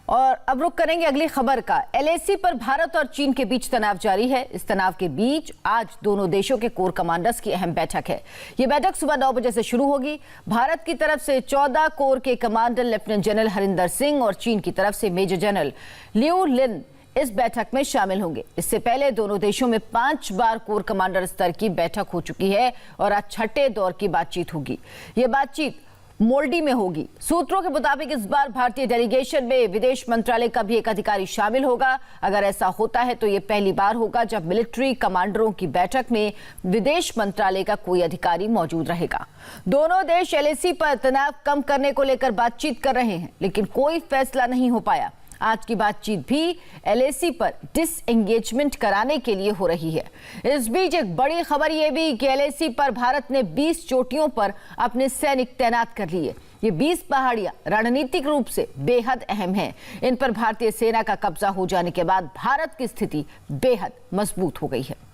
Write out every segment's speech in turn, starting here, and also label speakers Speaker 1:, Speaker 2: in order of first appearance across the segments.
Speaker 1: और अब रुक करेंगे अगली खबर का। एलएसी पर भारत और चीन के बीच तनाव जारी है। इस तनाव के बीच आज दोनों देशों के कोर कमांडर्स की अहम बैठक है। ये बैठक सुबह 9 बजे से शुरू होगी। भारत की तरफ से 14 कोर के commander lieutenant general Harinder Singh और चीन की तरफ से मेजर जनरल लियू लिन इस बैठक में शामिल होंगे। इससे पहले दोनों देशों में 5 बार कोर कमांडर स्तर की बैठक हो चुकी है और आज छठे दौर की बातचीत होगी। ये बातचीत मोल्डी में होगी। सूत्रों के मुताबिक इस बार भारतीय डेलीगेशन में विदेश मंत्रालय का भी एक अधिकारी शामिल होगा। अगर ऐसा होता है तो ये पहली बार होगा जब मिलिट्री कमांडरों की बैठक में विदेश मंत्रालय का कोई अधिकारी मौजूद रहेगा। दोनों देश एलएसी पर तनाव कम करने को लेकर बातचीत कर रहे हैं, लेकिन कोई फैसला नहीं हो पाया। आज की बातचीत भी एलएसी पर डिसएंगेजमेंट कराने के लिए हो रही है। इस बीच एक बड़ी खबर यह भी कि एलएसी पर भारत ने 20 चोटियों पर अपने सैनिक तैनात कर लिए। ये 20 पहाड़ियां रणनीतिक रूप से बेहद अहम हैं। इन पर भारतीय सेना का कब्जा हो जाने के बाद भारत की स्थिति बेहद मजबूत हो गई है।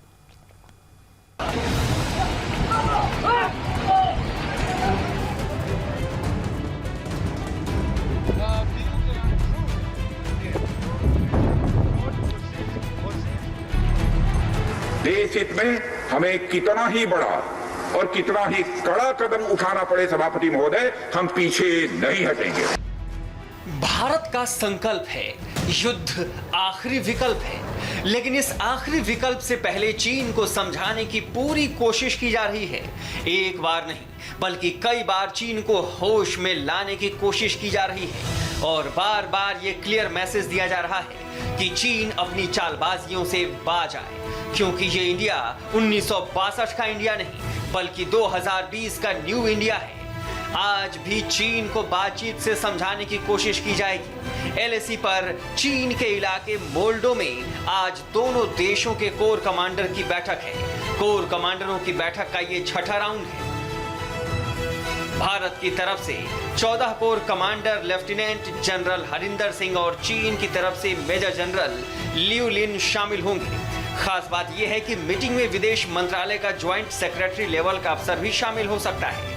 Speaker 2: देश हित में हमें कितना ही बड़ा और कितना ही कड़ा कदम उठाना पड़े सभापति महोदय, हम पीछे नहीं हटेंगे।
Speaker 3: भारत का संकल्प है, युद्ध आखिरी विकल्प है, लेकिन इस आखिरी विकल्प से पहले चीन को समझाने की पूरी कोशिश की जा रही है। एक बार नहीं बल्कि कई बार चीन को होश में लाने की कोशिश की जा रही है और बार बार ये क्लियर मैसेज दिया जा रहा है कि चीन अपनी चालबाजियों से बाज आए, क्योंकि ये इंडिया 1962 का इंडिया नहीं बल्कि 2020 का न्यू इंडिया है। आज भी चीन को बातचीत से समझाने की कोशिश की जाएगी। एलएसी पर चीन के इलाके मोल्डो में आज दोनों देशों के कोर कमांडर की बैठक है। कोर कमांडरों की बैठक का ये छठा राउंड है। भारत की तरफ से 14 core commander lieutenant general Harinder Singh और चीन की तरफ से मेजर जनरल लियू लिन शामिल होंगे। खास बात यह है कि मीटिंग में विदेश मंत्रालय का ज्वाइंट सेक्रेटरी लेवल का अफसर भी शामिल हो सकता है।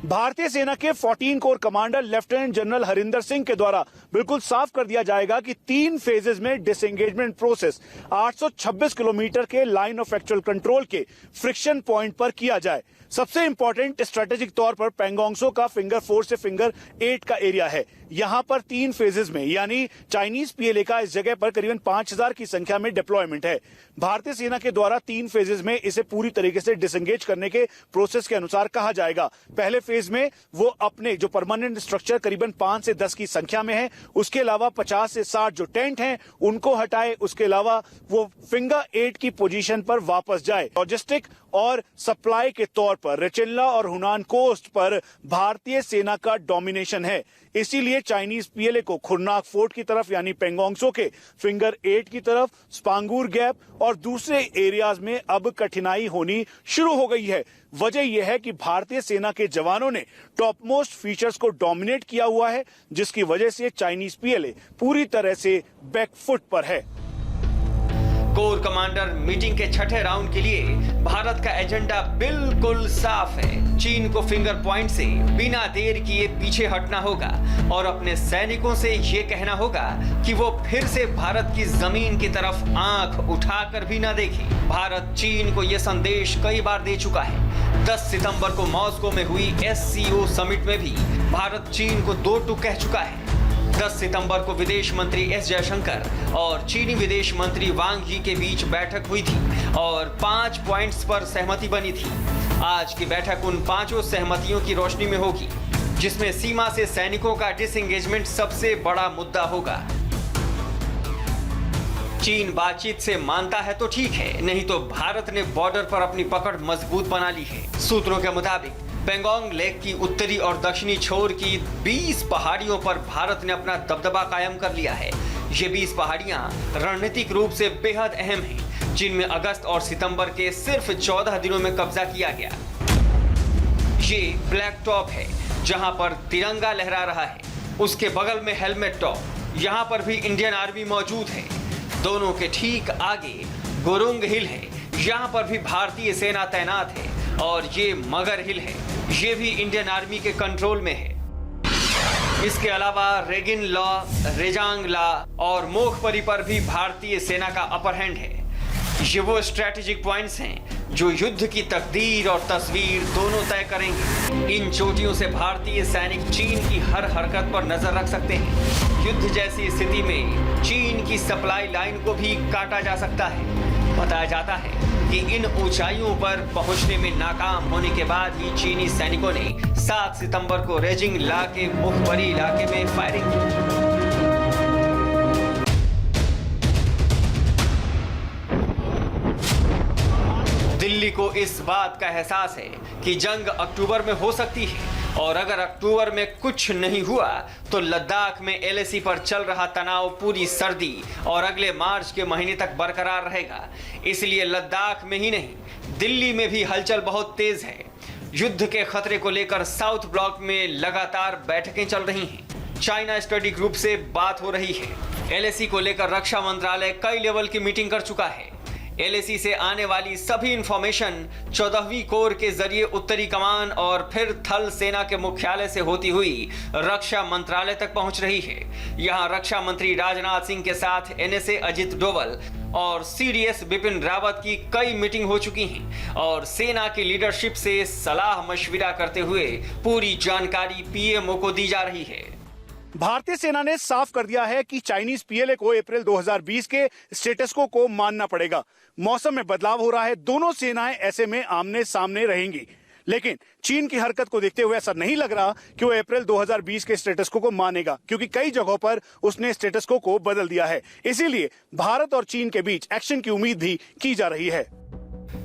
Speaker 4: भारतीय सेना के 14 core commander lieutenant general Harinder Singh के द्वारा बिल्कुल साफ कर दिया जाएगा कि 3 फेजेस में डिसएंगेजमेंट प्रोसेस 826 किलोमीटर के लाइन ऑफ एक्चुअल कंट्रोल के फ्रिक्शन पॉइंट पर किया जाए। सबसे इंपॉर्टेंट स्ट्रेटेजिक तौर पर पैंगोंग त्सो का फिंगर 4 से फिंगर 8 का एरिया है। यहाँ पर 3 फेजेस में यानी चाइनीज पीएलए का इस जगह पर करीबन 5000 की संख्या में डिप्लॉयमेंट है। भारतीय सेना के द्वारा 3 फेजेस में इसे पूरी तरीके से डिसएंगेज करने के प्रोसेस के अनुसार कहा जाएगा। पहले फेज में वो अपने जो परमानेंट स्ट्रक्चर करीबन 5 से 10 की संख्या में है, उसके अलावा 50 से 60 जो टेंट हैं उनको हटाए। उसके अलावा वो फिंगर 8 की पोजीशन पर वापस जाए। लॉजिस्टिक और सप्लाई के तौर पर रेचिनला और हुनान कोस्ट पर भारतीय सेना का डोमिनेशन है। इसीलिए चाइनीज पीएलए को खुरनाक फोर्ट की तरफ यानी पैंगोंग त्सो के फिंगर 8 की तरफ, स्पांगूर गैप और दूसरे एरियाज में अब कठिनाई होनी शुरू हो गई है। वजह यह है कि भारतीय सेना के जवानों ने टॉप मोस्ट फीचर्स को डोमिनेट किया हुआ है, जिसकी वजह से चाइनीज पीएलए पूरी तरह से बैकफुट पर है।
Speaker 3: कोर कमांडर मीटिंग के छठे राउंड के लिए भारत का एजेंडा बिल्कुल साफ है। चीन को फिंगर पॉइंट से बिना देर किए पीछे हटना होगा और अपने सैनिकों से ये कहना होगा कि वो फिर से भारत की जमीन की तरफ आंख उठाकर भी ना देखे। भारत चीन को ये संदेश कई बार दे चुका है। 10 सितंबर को मॉस्को में हुई SCO समिट में भी भारत चीन को 2 टूक कह चुका है। 10 सितंबर को विदेश मंत्री S जयशंकर और चीनी विदेश मंत्री वांग यी के बीच बैठक हुई थी और 5 पॉइंट्स पर सहमति बनी थी। आज की बैठक उन 5 सहमतियों की रोशनी में होगी, जिसमें सीमा से सैनिकों का डिसएंगेजमेंट सबसे बड़ा मुद्दा होगा। चीन बातचीत से मानता है तो ठीक है, नहीं तो भारत ने बॉर्डर पर अपनी पकड़ मजबूत बना ली है। सूत्रों के मुताबिक पेंगोंग लेक की उत्तरी और दक्षिणी छोर की 20 पहाड़ियों पर भारत ने अपना दबदबा कायम कर लिया है। ये 20 पहाड़ियां रणनीतिक रूप से बेहद अहम हैं, जिनमें अगस्त और सितंबर के सिर्फ 14 दिनों में कब्जा किया गया। ये ब्लैक टॉप है, जहां पर तिरंगा लहरा रहा है। उसके बगल में हेलमेट टॉप, यहाँ पर भी इंडियन आर्मी मौजूद है। दोनों के ठीक आगे गुरुंग हिल है, यहाँ पर भी भारतीय सेना तैनात है और ये मगर हिल है, ये भी इंडियन आर्मी के कंट्रोल में है। इसके अलावा रेगिन लॉ, रेजांग लॉ और मोखपरी पर भी भारतीय सेना का अपर हैंड है। ये वो स्ट्रेटेजिक पॉइंट्स हैं जो युद्ध की तकदीर और तस्वीर दोनों तय करेंगे। इन चोटियों से भारतीय सैनिक चीन की हर हरकत पर नजर रख सकते हैं। युद्ध जैसी स्थिति में चीन की सप्लाई लाइन को भी काटा जा सकता है। बताया जाता है कि इन ऊंचाइयों पर पहुंचने में नाकाम होने के बाद ही चीनी सैनिकों ने 7 सितंबर को रेजिंग ला के मुखबरी इलाके में फायरिंग की। दिल्ली को इस बात का एहसास है कि जंग अक्टूबर में हो सकती है और अगर अक्टूबर में कुछ नहीं हुआ तो लद्दाख में एलएसी पर चल रहा तनाव पूरी सर्दी और अगले मार्च के महीने तक बरकरार रहेगा। इसलिए लद्दाख में ही नहीं, दिल्ली में भी हलचल बहुत तेज है। युद्ध के खतरे को लेकर साउथ ब्लॉक में लगातार बैठकें चल रही हैं। चाइना स्टडी ग्रुप से बात हो रही है। एलएसी को लेकर रक्षा मंत्रालय कई लेवल की मीटिंग कर चुका है। एलएसी से आने वाली सभी इंफॉर्मेशन 14वीं कोर के जरिए उत्तरी कमान और फिर थल सेना के मुख्यालय से होती हुई रक्षा मंत्रालय तक पहुंच रही है। यहां रक्षा मंत्री राजनाथ सिंह के साथ एनएसए अजित डोवल और सीडीएस बिपिन रावत की कई मीटिंग हो चुकी हैं और सेना की लीडरशिप से सलाह मशविरा करते हुए पूरी जानकारी पीएमओ को दी जा रही है।
Speaker 4: भारतीय सेना ने साफ कर दिया है कि चाइनीज पीएलए को अप्रैल 2020 के स्टेटस को मानना पड़ेगा। मौसम में बदलाव हो रहा है, दोनों सेनाएं ऐसे में आमने सामने रहेंगी। लेकिन चीन की हरकत को देखते हुए ऐसा नहीं लग रहा कि वो अप्रैल 2020 के स्टेटस को मानेगा, क्योंकि कई जगहों पर उसने स्टेटस को बदल दिया है। इसीलिए भारत और चीन के बीच एक्शन की उम्मीद भी की जा रही है।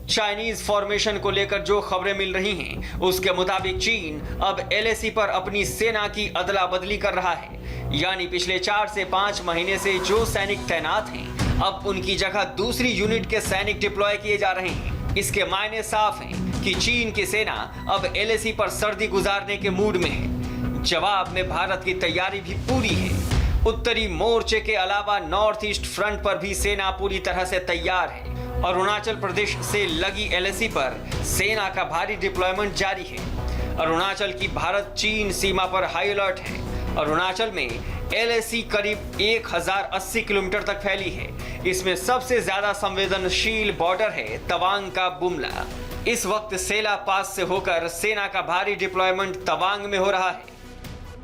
Speaker 3: चाइनीज फॉर्मेशन को लेकर जो खबरें मिल रही हैं, उसके मुताबिक चीन अब एलएसी पर अपनी सेना की अदला बदली कर रहा है। यानी पिछले 4 से 5 महीने से जो सैनिक तैनात हैं, अब उनकी जगह दूसरी यूनिट के सैनिक डिप्लॉय किए जा रहे हैं। इसके मायने साफ हैं कि चीन की सेना अब एलएसी पर सर्दी गुजारने के मूड में है। जवाब में भारत की तैयारी भी पूरी है। उत्तरी मोर्चे के अलावा नॉर्थ ईस्ट फ्रंट पर भी सेना पूरी तरह से तैयार है। अरुणाचल प्रदेश से लगी एलएसी पर सेना का भारी डिप्लॉयमेंट जारी है। अरुणाचल की भारत चीन सीमा पर हाई अलर्ट है। अरुणाचल में एलएसी करीब 1080 किलोमीटर तक फैली है। इसमें सबसे ज्यादा संवेदनशील बॉर्डर है तवांग का बुमला। इस वक्त सेला पास से होकर सेना का भारी डिप्लॉयमेंट तवांग में हो रहा है।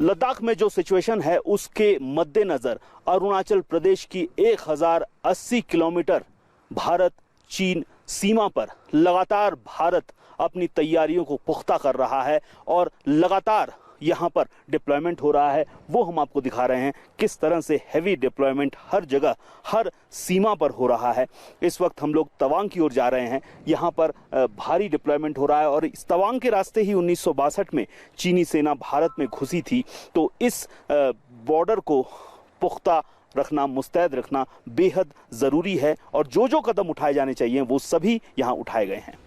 Speaker 5: लद्दाख में जो सिचुएशन है उसके मद्देनजर अरुणाचल प्रदेश की 1080 किलोमीटर भारत चीन सीमा पर लगातार भारत अपनी तैयारियों को पुख्ता कर रहा है और लगातार यहाँ पर डिप्लॉयमेंट हो रहा है। वो हम आपको दिखा रहे हैं किस तरह से हैवी डिप्लॉयमेंट हर जगह हर सीमा पर हो रहा है। इस वक्त हम लोग तवांग की ओर जा रहे हैं। यहाँ पर भारी डिप्लॉयमेंट हो रहा है और इस तवांग के रास्ते ही 1962 में चीनी सेना भारत में घुसी थी। तो इस बॉर्डर को पुख्ता रखना, मुस्तैद रखना बेहद जरूरी है और जो जो कदम उठाए जाने चाहिए वो सभी यहाँ उठाए गए हैं।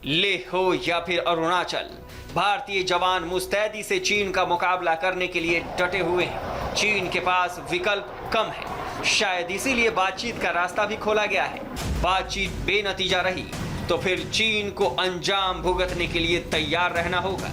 Speaker 3: लेह हो या फिर अरुणाचल, भारतीय जवान मुस्तैदी से चीन का मुकाबला करने के लिए डटे हुए हैं। चीन के पास विकल्प कम है, शायद इसीलिए बातचीत का रास्ता भी खोला गया है। बातचीत बेनतीजा रही तो फिर चीन को अंजाम भुगतने के लिए तैयार रहना होगा।